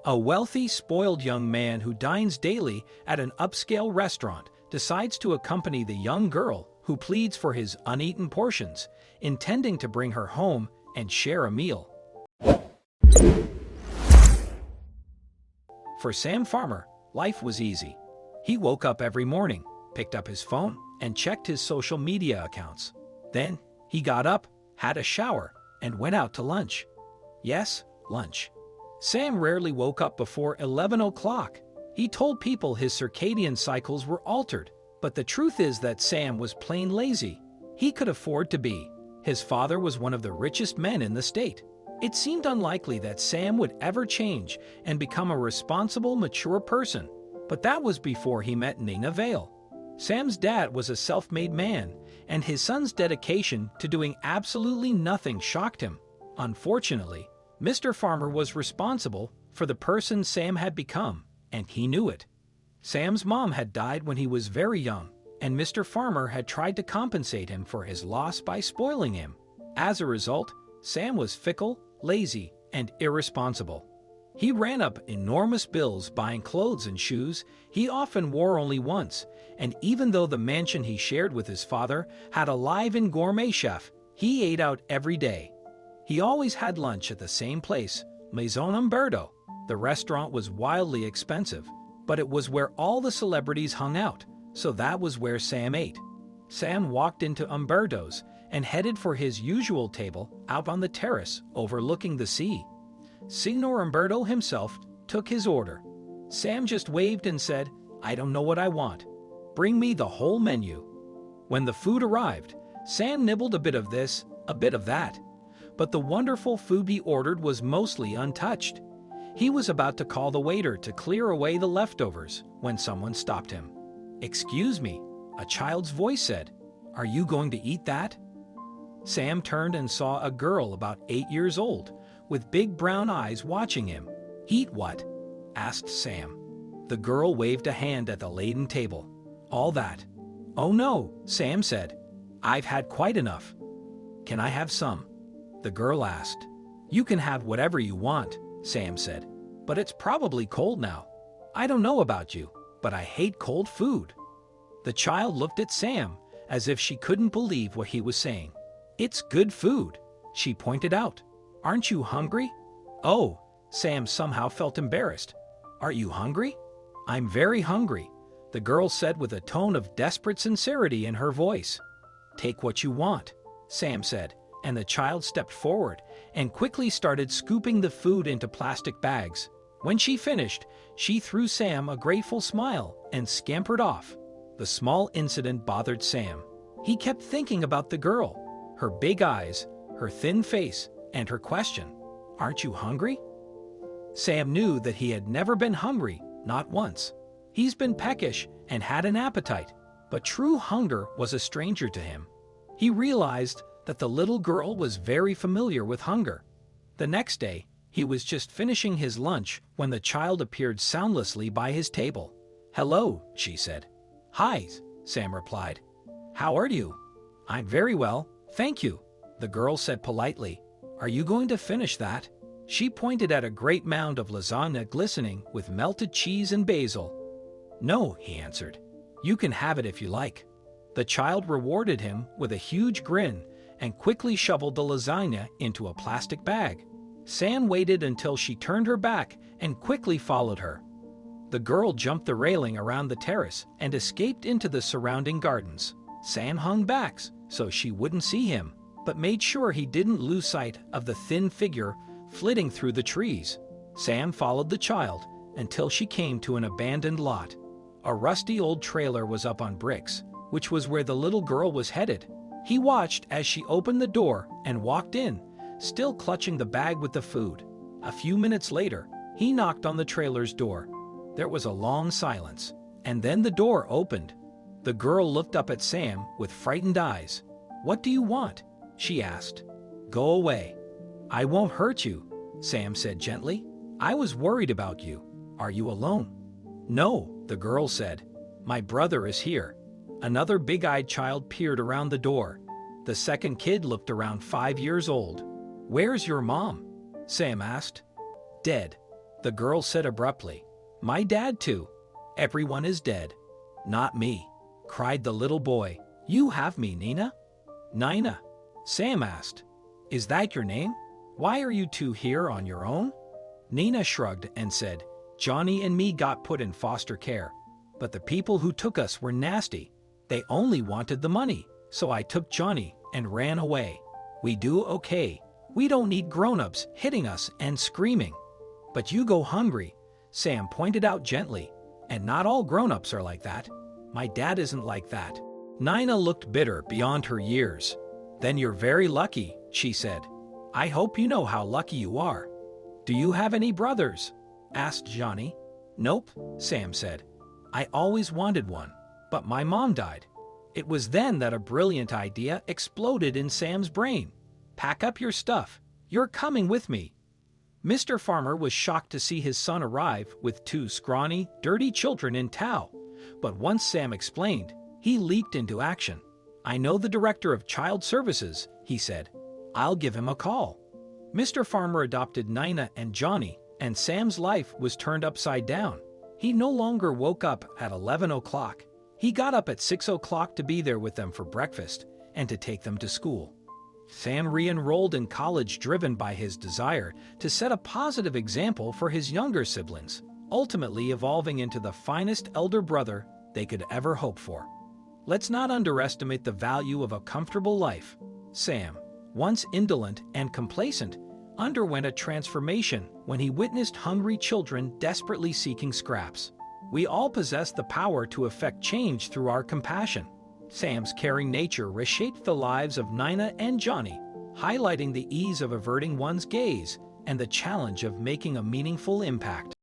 A wealthy, spoiled young man who dines daily at an upscale restaurant decides to accompany the young girl who pleads for his uneaten portions, intending to bring her home and share a meal. For Sam Farmer, life was easy. He woke up every morning, picked up his phone, and checked his social media accounts. Then, he got up, had a shower, and went out to lunch. Yes, lunch. Sam rarely woke up before 11 o'clock. He told people his circadian cycles were altered, but the truth is that Sam was plain lazy. He could afford to be. His father was one of the richest men in the state. It seemed unlikely that Sam would ever change and become a responsible, mature person. But that was before he met Nina Vale. Sam's dad was a self-made man, and his son's dedication to doing absolutely nothing shocked him. Unfortunately, Mr. Farmer was responsible for the person Sam had become, and he knew it. Sam's mom had died when he was very young, and Mr. Farmer had tried to compensate him for his loss by spoiling him. As a result, Sam was fickle, lazy, and irresponsible. He ran up enormous bills buying clothes and shoes he often wore only once, and even though the mansion he shared with his father had a live-in gourmet chef, he ate out every day. He always had lunch at the same place, Maison Umberto. The restaurant was wildly expensive, but it was where all the celebrities hung out, so that was where Sam ate. Sam walked into Umberto's and headed for his usual table out on the terrace overlooking the sea. Signor Umberto himself took his order. Sam just waved and said, "I don't know what I want. Bring me the whole menu." When the food arrived, Sam nibbled a bit of this, a bit of that. But the wonderful food he ordered was mostly untouched. He was about to call the waiter to clear away the leftovers when someone stopped him. "Excuse me," a child's voice said. "Are you going to eat that?" Sam turned and saw a girl about 8 years old, with big brown eyes watching him. "Eat what?" asked Sam. The girl waved a hand at the laden table. "All that." "Oh no," Sam said. "I've had quite enough." "Can I have some?" the girl asked. "You can have whatever you want," Sam said. "But it's probably cold now. I don't know about you, but I hate cold food." The child looked at Sam as if she couldn't believe what he was saying. "It's good food," she pointed out. "Aren't you hungry?" "Oh," Sam somehow felt embarrassed. "Are you hungry?" "I'm very hungry," the girl said with a tone of desperate sincerity in her voice. "Take what you want," Sam said, and the child stepped forward and quickly started scooping the food into plastic bags. When she finished, she threw Sam a grateful smile and scampered off. The small incident bothered Sam. He kept thinking about the girl, her big eyes, her thin face, and her question, "Aren't you hungry?" Sam knew that he had never been hungry, not once. He's been peckish and had an appetite, but true hunger was a stranger to him. He realized that the little girl was very familiar with hunger. The next day, he was just finishing his lunch when the child appeared soundlessly by his table. "Hello," she said. "Hi," Sam replied. "How are you?" "I'm very well, thank you," the girl said politely. "Are you going to finish that?" She pointed at a great mound of lasagna glistening with melted cheese and basil. "No," he answered. "You can have it if you like." The child rewarded him with a huge grin and quickly shoveled the lasagna into a plastic bag. Sam waited until she turned her back and quickly followed her. The girl jumped the railing around the terrace and escaped into the surrounding gardens. Sam hung back so she wouldn't see him, but made sure he didn't lose sight of the thin figure flitting through the trees. Sam followed the child until she came to an abandoned lot. A rusty old trailer was up on bricks, which was where the little girl was headed. He watched as she opened the door and walked in, still clutching the bag with the food. A few minutes later, he knocked on the trailer's door. There was a long silence, and then the door opened. The girl looked up at Sam with frightened eyes. "What do you want?" she asked. "Go away." "I won't hurt you," Sam said gently. "I was worried about you. Are you alone?" "No," the girl said. "My brother is here." Another big-eyed child peered around the door. The second kid looked around 5 years old. "Where's your mom?" Sam asked. "Dead," The girl said abruptly. My dad too. Everyone is dead. Not me, cried the little boy. You have me, Nina. Nina, Sam asked. Is that your name? Why are you two here on your own? Nina shrugged and said, Johnny and me got put in foster care, but the people who took us were nasty. They only wanted the money, so I took Johnny and ran away. We do okay. We don't need grown-ups hitting us and screaming. But you go hungry, Sam pointed out gently, and not all grown-ups are like that. My dad isn't like that. Nina looked bitter beyond her years. Then you're very lucky, she said. I hope you know how lucky you are. Do you have any brothers? Asked Johnny. Nope, Sam said. I always wanted one, but my mom died. It was then that a brilliant idea exploded in Sam's brain. Pack up your stuff. You're coming with me. Mr. Farmer was shocked to see his son arrive with two scrawny, dirty children in tow. But once Sam explained, he leaped into action. I know the director of child services, he said. I'll give him a call. Mr. Farmer adopted Nina and Johnny, and Sam's life was turned upside down. He no longer woke up at 11 o'clock. He got up at 6 o'clock to be there with them for breakfast and to take them to school. Sam re-enrolled in college driven by his desire to set a positive example for his younger siblings, ultimately evolving into the finest elder brother they could ever hope for. Let's not underestimate the value of a comfortable life. Sam, once indolent and complacent, underwent a transformation when he witnessed hungry children desperately seeking scraps. We all possess the power to effect change through our compassion. Sam's caring nature reshaped the lives of Nina and Johnny, highlighting the ease of averting one's gaze and the challenge of making a meaningful impact.